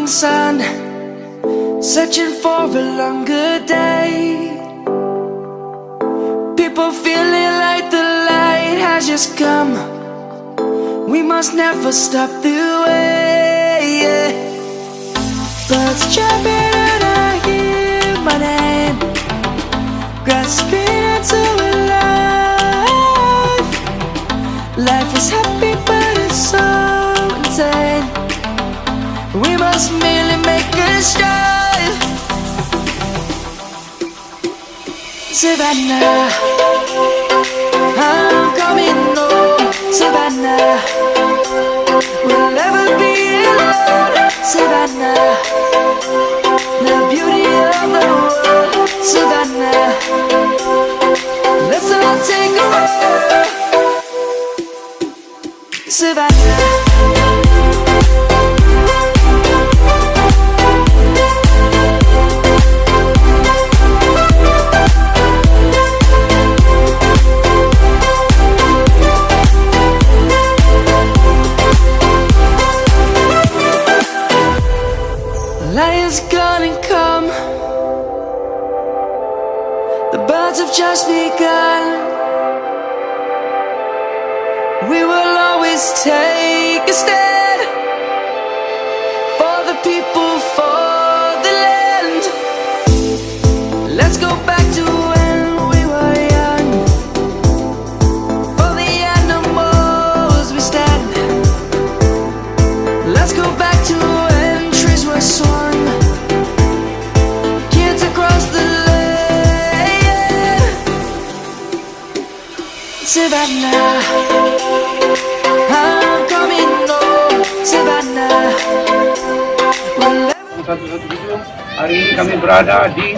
morning sun, searching for a longer day. People feeling like the light has just come. We must never stop the way. Birds chirping and I hear my name, grasping into a life. Life is happy but it's so insane. We must merely make a start. Savannah, I'm coming home. Savannah, we'll never be alone. Savannah, the beauty of the world. Savannah, let's all take a walk. Savannah. Lion's gonna come. The birds have just begun. We will always take a stand for the people, for the land. Let's go back to when we were young. For the animals we stand. Let's go back to when trees were swung. Savannah, I'm coming home. Savannah. 117. Hari ini kami berada di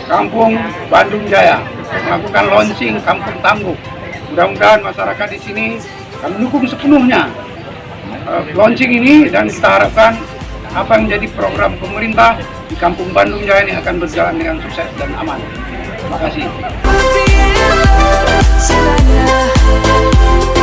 Kampung Bandung Jaya, melakukan launching Kampung Tangguh. Mudah-mudahan masyarakat di sini kami dukung sepenuhnya launching ini, dan kita harapkan apa yang menjadi program pemerintah di Kampung Bandung Jaya ini akan berjalan dengan sukses dan aman. Terima kasih. Savannah.